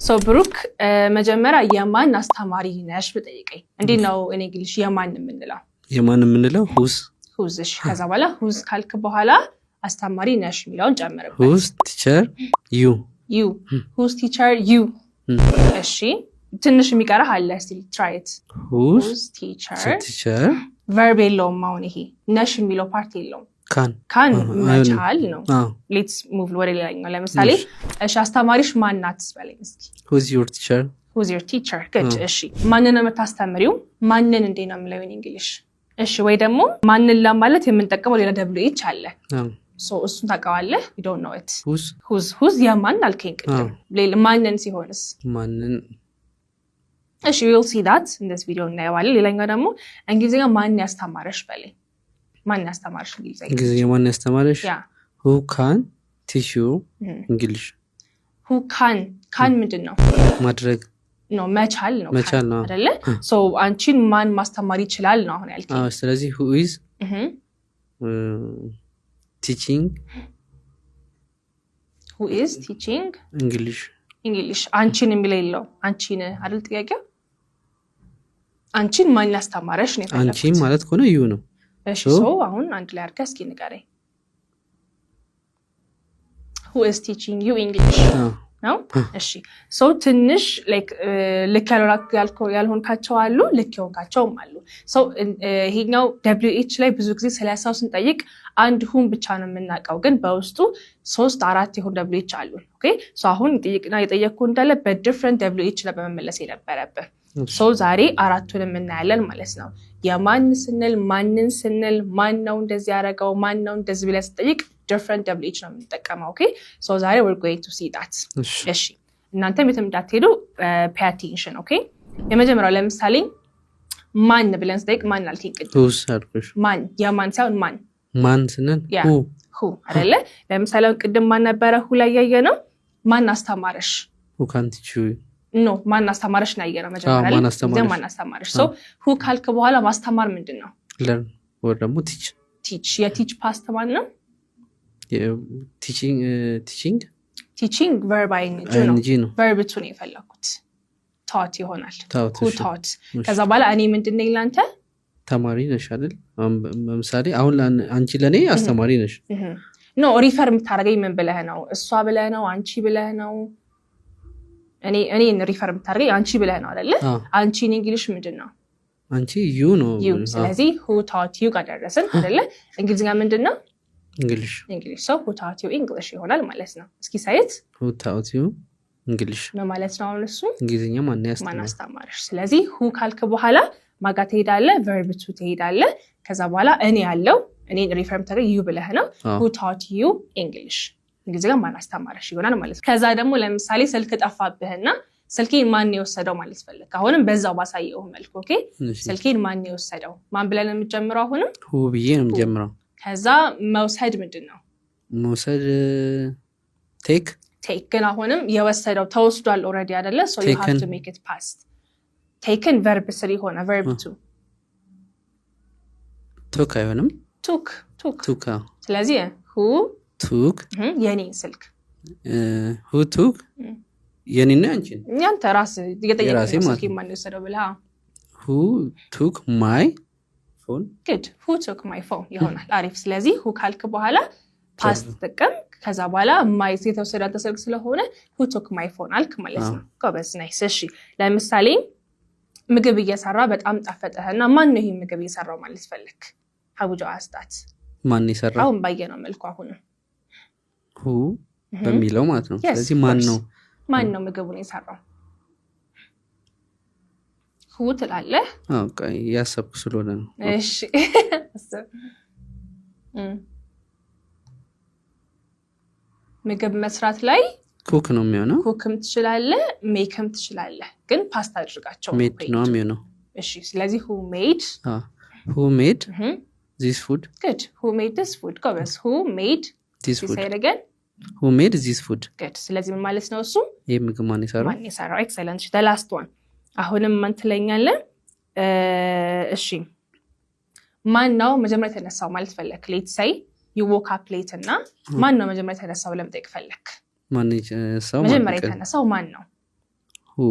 So ብሩክ መጀመሪያ የማን አስተማሪ ነሽ ብጠይቀኝ እንዴት ነው እኔ እንግሊሽ የማን የምንለው whose እሺ ከዛ በኋላ whose ካልክ በኋላ አስተማሪ ነሽ የሚለውን ጨምርበት whose teacher you whose teacher you እሺ ትንሽ የሚቀርህ አለ እስቲ try it whose teacher verb የለውም አሁን ይሄ ነሽ የሚለው ፓርት የለውም can መቻል ነው let's move ወደ ሌላኛው ለምሳሌ እሺ አስተማሪሽ ማን ናት በለኝ እስኪ who's your teacher good እሺ ማንን ነው የምታስተምሪው ማንን እንዴ ነው የምለው in english እሺ ወይ ደግሞ ማንን ለማለት የምንጠቀመው ሌላ wh አለ so እሱን ታውቀዋለህ you don't know it who's የማን አልከኝ ቅድም ሌላ ማንን ሲሆንስ ማንን እሺ we'll see that in this video እናየዋለን ሌላኛው ደግሞ እንግሊዝኛ ማን ያስተማረሽ በለኝ ማን ያስተማረሽ እንግሊዝኛ ማን ያስተማረሽ who can teach you English who can ምንድነው ማድረግ ነው መቻል ነው አይደለ so አንቺን ማን ማስተማር ይችላል ነው አሁን ያልከኝ ስለዚህ who is teaching English አንቺን የሚለው አንቺን አይደል ጥያቄው አንቺን ማን ያስተማረሽ ነው ያለው አንቺን ማለት ከሆነ you ነው እሺ so አሁን አንድ ላይ አድርገህ እስኪ ንገረኝ who is teaching you English ነው እሺ so ትንሽ like ልክ ያልሆንካቸው አሉ ልክ የሆንካቸውም አሉ so ይሄኛው wh ላይ ብዙ ጊዜ ስለያሳው ስንጠይቅ አንድ ሁን ብቻ ነው የምናውቀው ግን በውስጡ 3-4 የሆኑ wh አሉ okay so አሁን የጠየቅኩ እንዳለ በዲፈረንት wh ላይ በመመለስ የነበረበት so ዛሬ አራቱንም እናያለን ማለት ነው የማን ስንል ማንን ስንል ማን ነው እንደዚህ ያደረገው ማን ነው እንደዚህ ብለህ ስትጠይቅ different wh ነው የምንጠቀመው okay so ዛሬ we're going to see that እሺ እናንተም የትም እንዳትሄዱ pay attention okay የመጀመሪያው ለምሳሌ ማን ብለን ስጠይቅ ማን አልከኝ ቅድም ማን የማን ሳይሆን ማን ስንል who አይደለ ለምሳሌ ቅድም ማን ነበረ who ላይ ያየነው ማን አስተማረሽ who can teach you no ማን አስተማረሽ ነው ያየነው መጀመሪያ ላይ ማን አስተማረሽ so who ካልክ በኋላ ማስተማር ምንድነው learn or ደግሞ teach የteach past ማን ነው teaching verb ing ነው verb to ነው የፈለኩት taught ይሆናል who taught ከዛ በኋላ እኔ ምንድነው ይላንተ ተማሪ ነሽ አይደል ለምሳሌ አሁን አንቺ ለኔ አስተማሪ ነሽ no refer የምታረገኝ ምን ብለህ ነው እሷ ብለህ ነው አንቺ ብለህ ነው እኔ refer የምታረገኝ አንቺ ብለህ ነው አይደል አንቺ in english ምንድነው አንቺ you ነው ስለዚህ who taught you ጋር ደረስን አይደል እንግሊዝኛ ምንድነው English so who taught you English ይሆናል ማለት ነው እስኪ ሳይት who taught you English ነው ማለት ነው አሁን እሱ እንግሊዝኛ ማን ያስተማረሽ ስለዚህ who ካልክ በኋላ ማጋ ትሄዳለህ verb to ትሄዳለህ ከዛ በኋላ እኔ ያለው እኔ ሪፈር ተገ you ብለህ ነው who taught you English እንግሊዝኛ ማን አስተማረሽ ይሆናል ማለት ነው ከዛ ደግሞ ለምሳሌ ስልክ ጠፋብህና ስልኬን ማን የወሰደው ማለት ፈልክ አሁንም በዛው ባሳየው መልኩ ኦኬ ስልኬን ማን የወሰደው ማን ብለን የምንጀምረው አሁንም who ብዬ ነው የምጀምረው ከዛ መውሰድ ምንድነው መውሰድ take ግን አሁንም የወሰደው ተወስዷል already አይደለ so you have to make it past taken verb 3 ሆነ verb 2 took አይሆንም took ስለዚህ who took የኔ ስልክ who took የኔና አንቺ ያንተ ራስ የጠየቀኝ ስልክ ማን የወሰደው ብለህ who took my phone good who took my phone ይሆናል አሪፍ ስለዚህ who ካልክ በኋላ past ተጠቀም ከዛ በኋላ my የተወሰደ ተሰልክ ስለሆነ who took my phone አልክ ማለት ነው ጎበዝ ናይስ እሺ ለምሳሌ ምግብ እየሰራ በጣም ጣፈጠህና ማን ነው ይሄ ምግብ እየሰራው ማለት ፈልክ how would you ask that ማን ይሰራው አሁን ባየነው መልኩ አሁን who በሚለው ማለት ነው ስለዚህ ማን ነው ምግቡን የሰራው who ትላለህ ኦኬ ያሰብኩ ስለሆነ ነው እሺ ምግብ መስራት ላይ ኩክ ነው የሚሆነው ኩክም ትችላለህ ሜክም ትችላለህ ግን ፓስታ አድርጋቸው ሜድ ነው የሚሆነው እሺ ስለዚህ who made this food good who made this food ጎበዝ who made this food say it again who made this food good ስለዚህ ምን ማለት ነው እሱ የምግብ ማን ይሰራው excellent the last one አሁንም ማን ትለኛለህ እሺ ማን ነው መጀመሪያ ተነሳው ማለት ፈለክ let's say you woke up late እና ማን ነው መጀመሪያ ተነሳው ለምን ጠይቅ ፈለክ ማን የተነሳው መጀመሪያ የተነሳው ማን ነው who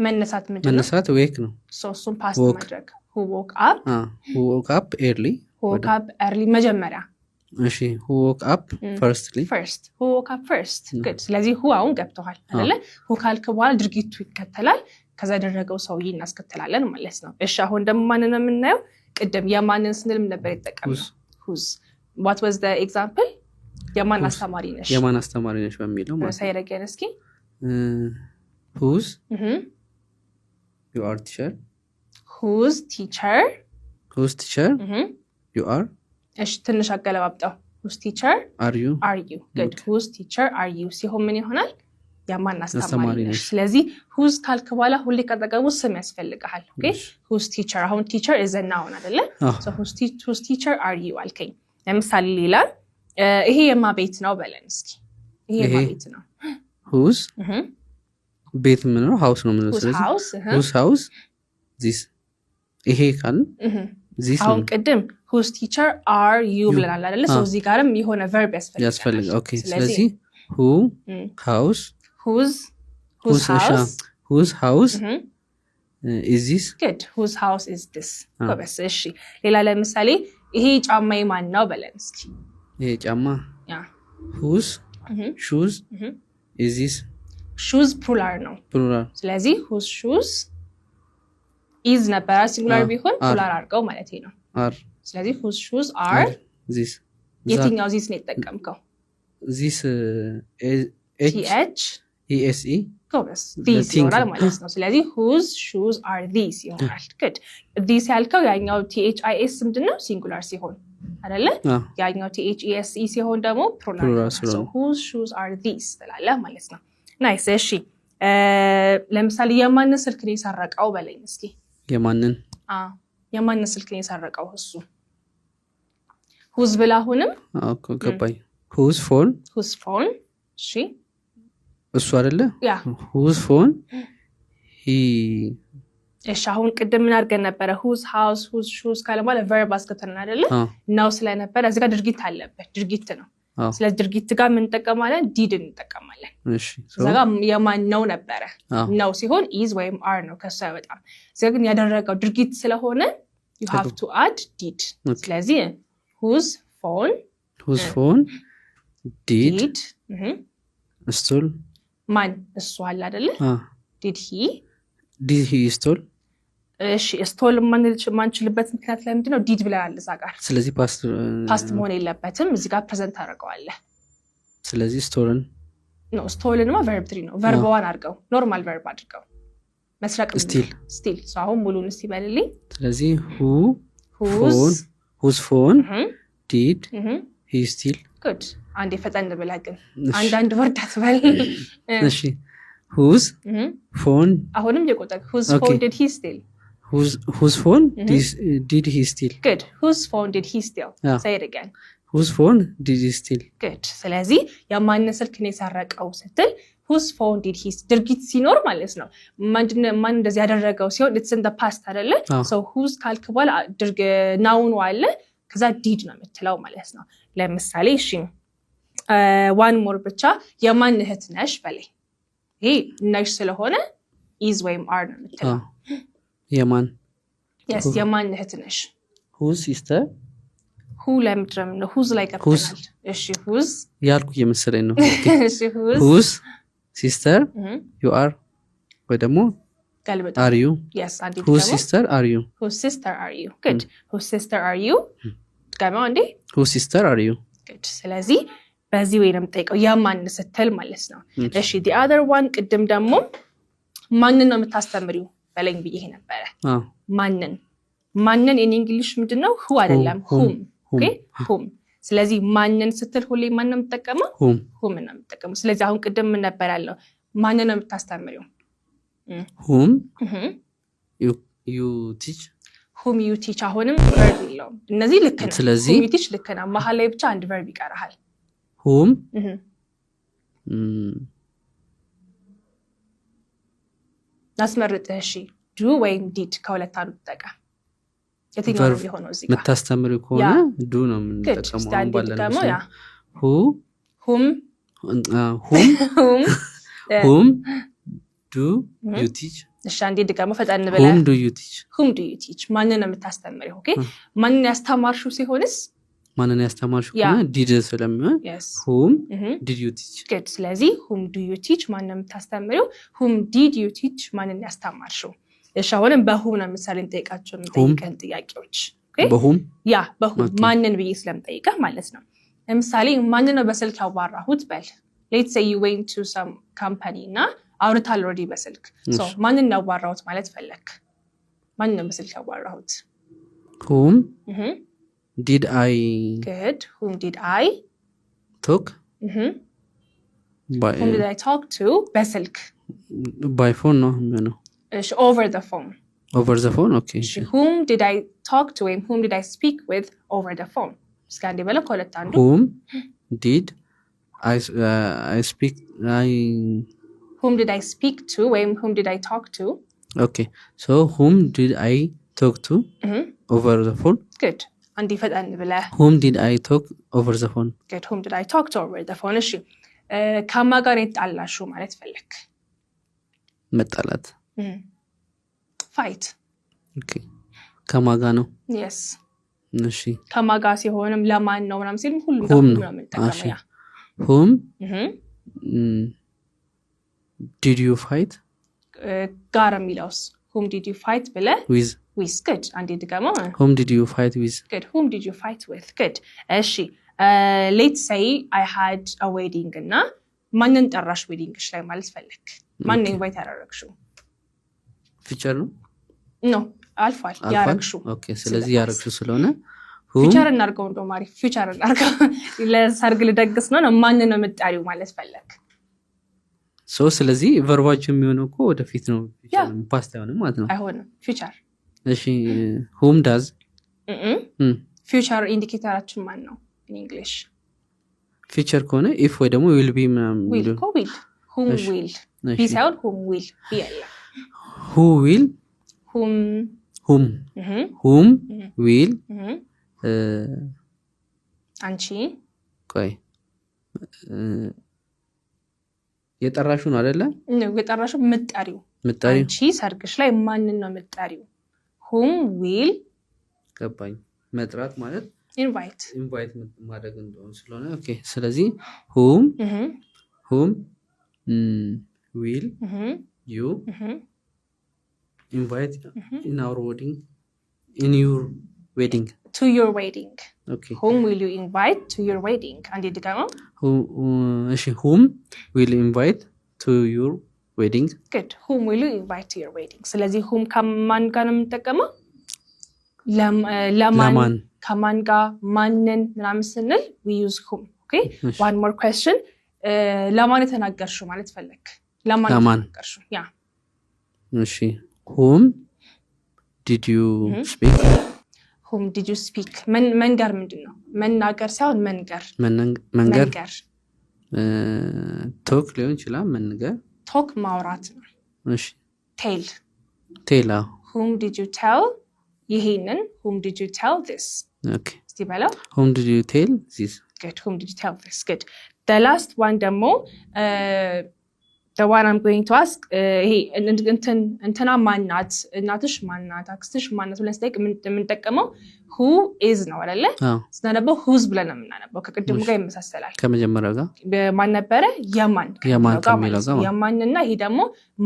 መነሳት ምንድነው መነሳት wake ነው እሱን ፓስት ማድረግ who woke up who woke up early መጀመሪያ እሺ who woke up who woke up first good ስለዚህ who አሁን ገብቷል አይደለ who ካልክ በኋላ ድርጊቱ ይከተላል ከዛ ያደረገው ሰውዬ እናስከተላለን ማለት ነው እሺ አሁን ደግሞ ማንን ነው የምናየው ቅድም የማንን ስንልም ነበር የተጠቀምነው whose what was the example የማን አስተማሪ ነሽ በሚለው ማለት ነው ሳይረገን እስኪ whose you are teacher whose teacher you are እሺ ትንሽ አገለባብጠው whose teacher are you good whose teacher are you ሲሆን ምን ይሆናል የማን አስተማሪ ነሽ ስለዚህ whose ካልክ በኋላ ሁሌ ከጠቀሙ ስም ያስፈልጋል ኦኬ whose teacher አሁን teacher is a noun አይደለ so whose teacher are you አልከኝ ለምሳሌ ሌላ ይሄ የማ ቤት ነው በለን እስኪ ይሄ የማ ቤት ነው whose ቤት ምን ነው ሃውስ ነው ምን ስለዚህ whose house this ይሄ ካል this አሁን ቅድም whose teacher are you ብለናል አይደለ so እዚህ ጋርም የሆነ verb ያስፈልጋል ኦኬ ስለዚህ who house whose house is this good whose house is this ጎበስ እሺ ሌላ ለምሳሌ ይሄ ጫማ የማን ነው በለን እስኪ ይሄ ጫማ whose shoes is this shoes plural ነው ስለዚህ whose shoes is ነበር ሲንጉላር ቢሆን plural አድርገው ማለት ነው ስለዚህ whose shoes are this የትኛው this ነው የተጠቀምከው this ese ጎበስ these ይሆናል ማለት ነው ስለዚህ whose shoes are these ይሆናል good these ያልከው ያኛው this ምንድነው ሲንጉላር ሲሆን አይደለ ያኛው these ሲሆን ደግሞ plural so whose shoes are these ተላላ ማለት ነው ናይስ እሺ ለምሳሌ የማንን ስልክ ነው የሰረቀው በለኝ እስኪ የማንን ስልክ ነው የሰረቀው እሱ whose ብላሁንም ገባኝ whose phone እሺ እሱ አይደለ whose phone he እሺ አሁን ቅድም ምን አድርገን ነበር whose house whose shoes ካለማለ verb አስከተልን አይደለ ነው ስለነበረ እዚህ ጋር ድርጊት አለበት ድርጊት ነው ስለዚህ ድርጊት ጋር ምን እንጠቀማለን did እንጠቀማለን እሺ ስለዚህ የማን ነው ነበረ ነው ሲሆን is ወይም are ነው ከሱ አይወጣም ስለዚህ ግን ያደረገው ድርጊት ስለሆነ you have to add did ስለዚህ whose phone did stole ማን እሱ አለ አይደለ did he stole እሺ stole ማንችልበት ምክንያት ላይ ምንድነው did ብለናል እዛ ጋር ስለዚህ past መሆን የለበትም እዚህ ጋር ፕሬዘንት አደርገዋለሁ ስለዚህ stolen ነው verb 3 ነው verb 1 አድርገው ኖርማል verb አድርገው መስረቅ still so አሁን ሙሉን እስቲ በልልኝ ስለዚህ whose phone did he steal good አንዴ ፈጠን ብለህ ግን አንድ ወርድ አትበል እሺ whose phone አሁንም የቆጠቅ whose phone did he steal whose phone did he steal good whose phone did he steal say it again whose phone did he steal good ስለዚህ የማን ስልክ ነው የሰረቀው ስትል whose phone did he ድርጊት ሲኖር ማለት ነው ማን እንደዚህ ያደረገው ሲሆን it's in the past አይደለ so whose ካልክ በኋላ ናውን አለ ከዛ did ነው የምትለው ማለት ነው ለምሳሌ እሺ one more ብቻ የማን እህት ነሽ በላይ ይሄ ነሽ ስለሆነ is ወይም are ነው የምትለው የማን yes የማን እህት ነሽ whose sister who ለምድረም ነው whose ላይ ገብተናል እሺ whose ያልኩ የመሰለኝ ነው እሺ whose sister you are ወይ ደግሞ are you yes whose sister are you good whose sister are you ጋማ እንዴ whose sister are you good ስለዚህ በዚህ ወይ ነው የምጠይቀው የማን ስትል ማለት ነው እሺ the other one ቅድም ደግሞ ማንን ነው የምታስተምሪው በለኝ ብዬ ነበር ማንን in English ምንድነው who አይደለም whom okay whom ስለዚህ ማንን ስትል ሁሌ ማን ነው የምትጠቀመው whom ነው የምትጠቀመው ስለዚህ አሁን ቅድም ምን ነበር ያለው ማንን ነው የምታስተምሪው whom you teach አሁንም verb ነው እነዚህ ልክ ነው ስለዚህ whom you teach ልክ ነው መሀል ላይ ብቻ አንድ verb ይቀርሃል whom ናስመርጥህ እሺ do ወይም did ከሁለት አንዱ ተጠቀም የትኛው ነው ቢሆነው እዚህ ጋር መታስተምሩ ከሆነ do ነው የምንጠቀመው ባለነው whom whom do you teach እሺ አንዴ ድጋሚ ፈጣን በላ whom do you teach ማንን ነው የምታስተምሪው ኦኬ ማንን ያስተማርሽው ሲሆንስ ማንን ያስተማርሽው ከሆነ did ስለሚሆን whom did you teach good ስለዚህ whom do you teach ማንን ነው የምታስተምሪው whom did you teach ማንን ያስተማርሽው እሺ አሁንም በwhom ነው ምሳሌ እንጠይቃቸው እንጠይቀን ጥያቄዎች ኦኬ በwhom በwhom ማንን ብዬ ስለምጠይቀህ ማለት ነው ለምሳሌ ማንን ነው በስልክ ያዋራሁት በል let's say you went to some company እና አውርታል ኦልሬዲ በስልክ ሶ ማንን ነው ያዋራሁት ማለት ፈለክ ማንን ነው በስልክ ያዋራሁት whom did I good whom did I talk whom did I talk to በስልክ by phone no እሺ over the phone okay whom did I talk to and whom did I speak with over the phone ስካንዲ በለ ኮለታ አንዱ whom did whom did I speak to and whom did I talk to okay so whom did I talk to over the phone good አንዲ ፈጣን ብለ whom did I talk over the phone good whom did I talk to over the phone እሺ ከማ ጋር ይጣላሹ ማለት ፈለክ መጣላት fight okay ከማ ጋር ነው yes እሺ ከማ ጋር ሲሆንም ለማን ነው ምናምን ሲል ሁሉም ነው የምንጠቀመው ያ whom did you fight ጋር የሚለውስ whom did you fight ብለ with good አንዴ ድጋማ whom did you fight with good whom did you fight with good እሺ let's say I had a wedding እና ማንን ጠራሽ ዌዲንግሽ ላይ ማለት ፈለክ ማንን ኢንቫይት ያደረግሽው ፊቸር ነው ኖ አልፋል ያረግሽው ኦኬ ስለዚህ ያረግሽው ስለሆነ ፊቸር እናርገው እንደው ማሪ ፊቸር እናርገው ለሰርግ ልደግስ ነው ማንን ነው የምትጣሪው ማለት ፈለክ ሶ ስለዚህ ቨርባችሁ የሚሆነው እኮ ወደፊት ነው ፓስት አይሆንም ማለት ነው አይሆንም ፊቸር እሺ whom does ፊቸር ኢንዲኬተራችን ማን ነው in english ፊቸር ከሆነ if ወይ ደግሞ will be will whom will be sound whom will be ያለ who will whom will አንቺ ቆይ የጠራሹ ነው አይደለ ነው የጠራሹ ምጣሪው አንቺ ሰርግሽ ላይ ማንን ነው ምጣሪው whom will ገባኝ መጥራት ማለት invite ማድረግ እንደሆነ ስለሆነ ኦኬ ስለዚህ whom will you invite in your wedding to your wedding okay whom will you invite to your wedding አንዴ ድጋማ whom will you invite to your wedding good whom will you invite to your wedding ስለዚህ whom ከማን ጋር ነው የምንጠቀመው ለማን ከማን ጋር ማንን ምናምን ስንል we use whom okay one more question ለማን የተናገርሽው ማለት ፈለክ ለማን የተናገርሽው ያ እሺ whom did you speak whom did you speak መንገር ምንድነው መናገር ሳይሆን መንገር ቶክ ሊሆን ይችላል መንገር ቶክ ማውራት ነው እሺ ቴል whom did you tell ይሄንን whom did you tell this okay እስቲበለው whom did you tell this good whom did you tell this good the last one ደግሞ the one I'm going to ask ይሄ እንትና ማናት እናትሽ ማናት አክስትሽ ማናት ብለን ስጠይቅ የምንጠቀመው who is ነው አይደለ ስናነበው whose ብለን ነው የምናነበው ከቅድሙ ጋር ይመሳሰላል ከመጀመሪያው ጋር ማን ነበረ የማን ከሚለው ጋር የማንና ይሄ ደግሞ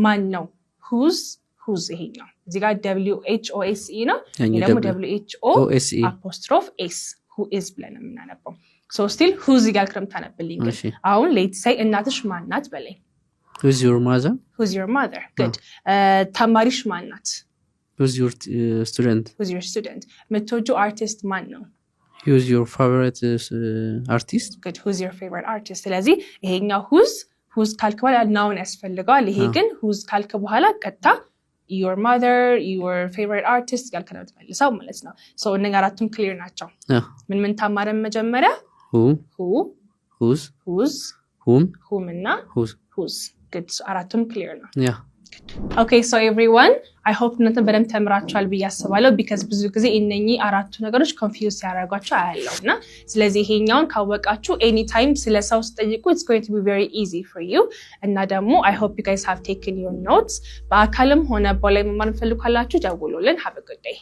ማን ነው whose ይሄ ነው እዚህ ጋር WHOSE ነው ይሄ ደግሞ WHO'S who is ብለን ነው የምናነበው so still whose ጋር ክረም ታነብልኝ አሁን let's say እናትሽ ማናት በለኝ who's your mother good ተማሪሽ ማናት who's your student የምትወጂው አርቲስት ማን ነው who's your favorite artist good who's your favorite artist ስለዚህ ይሄኛው who's ካልክ በኋላ ናውን ያስፈልገዋል ይሄ ግን who's ካልክ በኋላ ቀጥታ your mother your favorite artist ጋር ከነውት መልሰው ማለት ነው so እነኛ አራቱም ክሊር ናቸው ምን ተማረን መጀመሪያ whose whom እና whose good so አራቱም ክሊር ነው Okay, so everyone, I hope እናንተ በደንብ ተምራችኋል ብዬ አስባለሁ because ብዙ ጊዜ እነኚህ አራቱ ነገሮች ኮንፊውዝ ያደርጓችሁ አያለውና ስለዚህ ይሄኛውን ካወቃችሁ anytime ስለ ሰው ስትጠይቁ it's going to be very easy for you እና ደግሞ I hope you guys have taken your notes በአካልም ሆነ በላይ መማር ፈልጉ ካላችሁ ደውሉልን have a good day